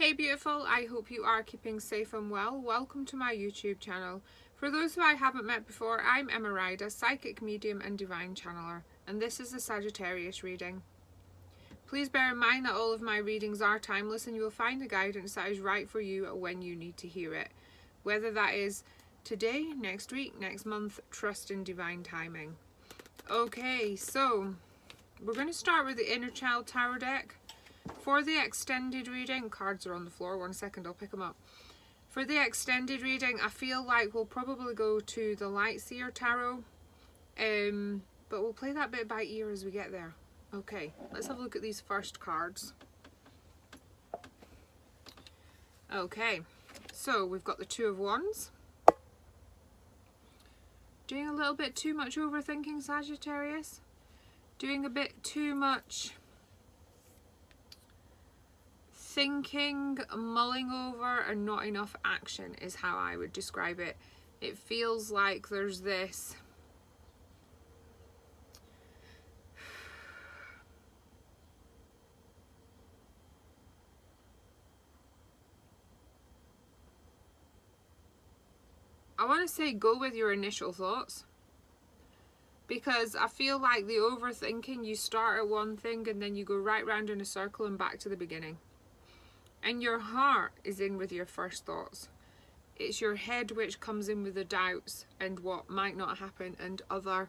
Hey beautiful, I hope you are keeping safe and well. Welcome to my YouTube channel. For those who I haven't met before, I'm Ryder, psychic medium and divine channeler, and this is a Sagittarius reading. Please bear in mind that all of my readings are timeless and you will find the guidance that is right for you when you need to hear it. Whether that is today, next week, next month, trust in divine timing. Okay, so we're going to start with the Inner Child Tarot deck. For the extended reading, cards are on the floor, 1 second, I'll pick them up. For the extended reading, I feel like we'll probably go to the Lightseer Tarot, but we'll play that bit by ear as we get there. Okay, let's have a look at these first cards. Okay, so we've got the Two of Wands. Doing a little bit too much overthinking, Sagittarius? Doing a bit too much thinking, mulling over, and not enough action is how I would describe it. It feels like there's this I want to say go with your initial thoughts, because I feel like the overthinking, you start at one thing and then you go right round in a circle and back to the beginning. And your heart is in with your first thoughts. It's your head which comes in with the doubts and what might not happen and other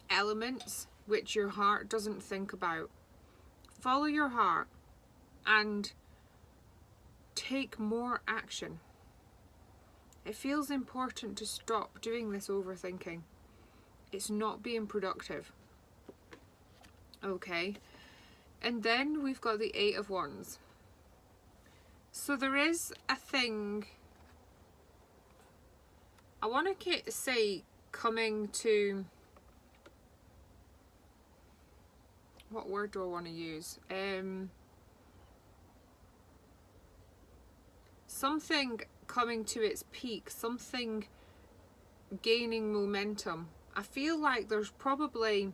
elements which your heart doesn't think about. Follow your heart and take more action. It feels important to stop doing this overthinking. It's not being productive. Okay. And then we've got the Eight of Wands. So there is a thing, I want to say, coming to, what word do I want to use? Something coming to its peak, something gaining momentum. I feel like there's probably,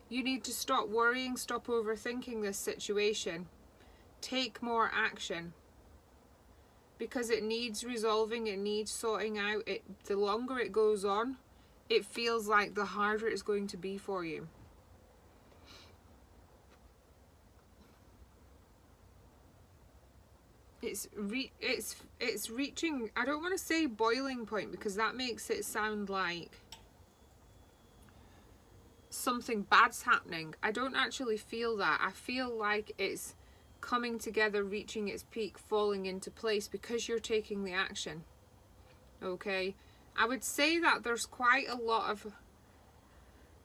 you need to stop worrying, stop overthinking this situation, take more action. Because it needs resolving, it needs sorting out. The longer it goes on, it feels like the harder it's going to be for you. It's reaching, I don't want to say boiling point, because that makes it sound like something bad's happening. I don't actually feel that. I feel like it's coming together, reaching its peak, falling into place because you're taking the action. Okay, I would say that there's quite a lot of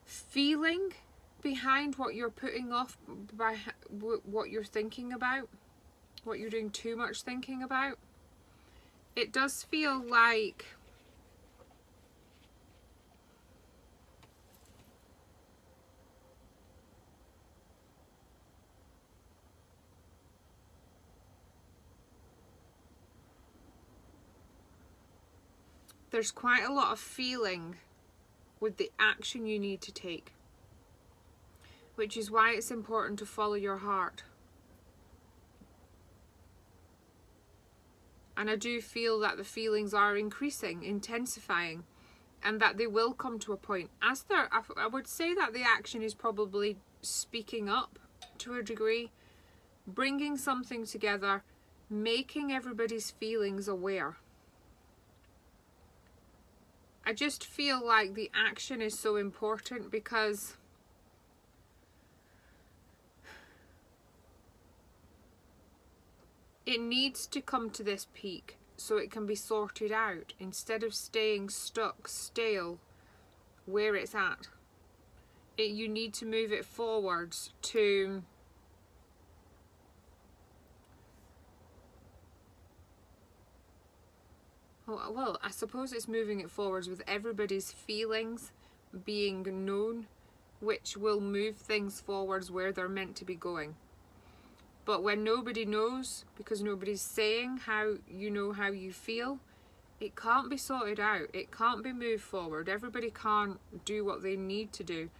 feeling behind what you're putting off, by what you're thinking about, what you're doing too much thinking about. It does feel like there's quite a lot of feeling with the action you need to take, which is why it's important to follow your heart. And I do feel that the feelings are increasing, intensifying, and that they will come to a point. I would say that the action is probably speaking up to a degree, bringing something together, making everybody's feelings aware. I just feel like the action is so important because it needs to come to this peak so it can be sorted out instead of staying stuck, stale, where it's at. You need to move it forwards to well, I suppose it's moving it forwards with everybody's feelings being known, which will move things forwards where they're meant to be going. But when nobody knows, because nobody's saying how you know how you feel, it can't be sorted out. It can't be moved forward. Everybody can't do what they need to do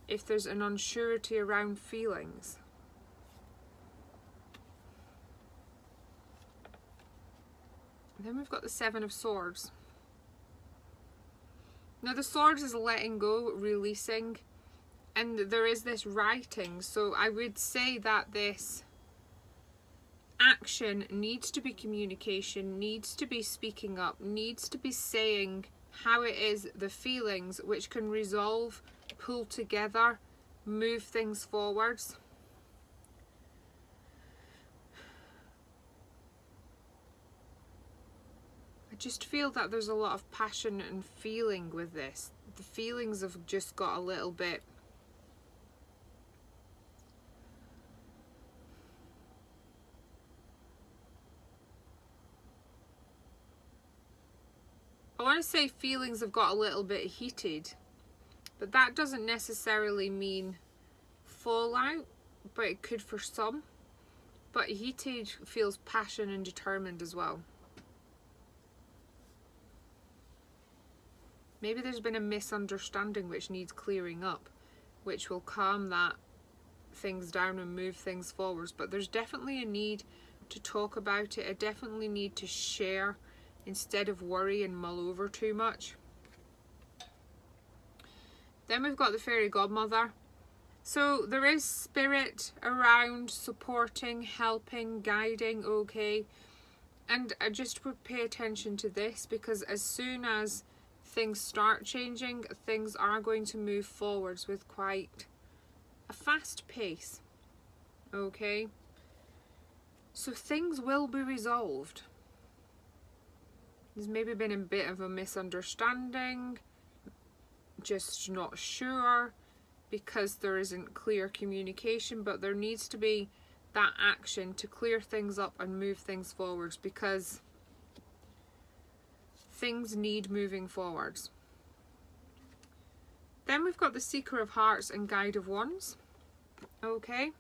if there's an unsurety around feelings. then we've got the Seven of Swords. Now the Swords is letting go, releasing, and there is this writing. So I would say that this action needs to be communication, needs to be speaking up, needs to be saying how it is, the feelings, which can resolve, pull together, move things forwards. I just feel that there's a lot of passion and feeling with this. The feelings have just got a little bit I want to say feelings have got a little bit heated, but that doesn't necessarily mean fallout, but it could for some. But heated feels passion and determined as well. Maybe there's been a misunderstanding which needs clearing up, which will calm that things down and move things forwards. But there's definitely a need to talk about it, a definitely need to share instead of worry and mull over too much. Then we've got the Fairy Godmother. So there is spirit around, supporting, helping, guiding, okay? And I just would pay attention to this, because as soon as things start changing, things are going to move forwards with quite a fast pace, okay? So things will be resolved. There's maybe been a bit of a misunderstanding, just not sure, because there isn't clear communication, but there needs to be that action to clear things up and move things forwards, because things need moving forwards. Then we've got the Seeker of Hearts and Guide of Wands. Okay.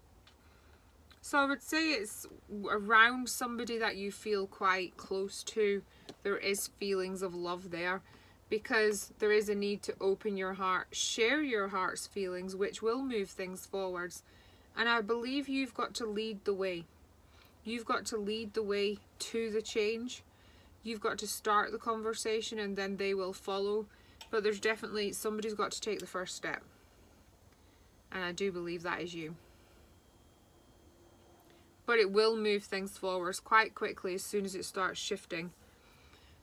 So I would say it's around somebody that you feel quite close to. There is feelings of love there, because there is a need to open your heart, share your heart's feelings, which will move things forwards. And I believe you've got to lead the way. You've got to lead the way to the change. You've got to start the conversation and then they will follow. But there's definitely, somebody's got to take the first step. And I do believe that is you. But it will move things forwards quite quickly as soon as it starts shifting.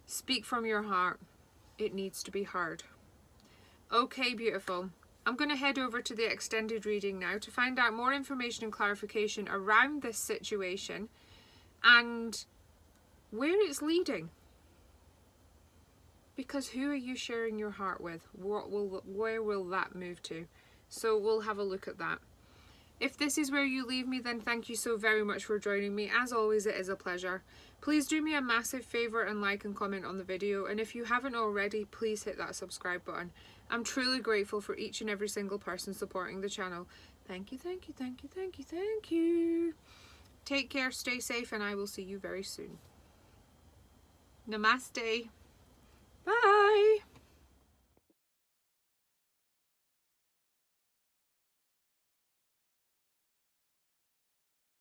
Speak from your heart. It needs to be heard. Okay, beautiful. I'm going to head over to the extended reading now to find out more information and clarification around this situation and where it's leading. Because who are you sharing your heart with? Where will that move to? So we'll have a look at that. If this is where you leave me, then thank you so very much for joining me. As always, it is a pleasure. Please do me a massive favour and like and comment on the video. And if you haven't already, please hit that subscribe button. I'm truly grateful for each and every single person supporting the channel. Thank you, thank you, thank you, thank you, thank you. Take care, stay safe, and I will see you very soon. Namaste. Bye.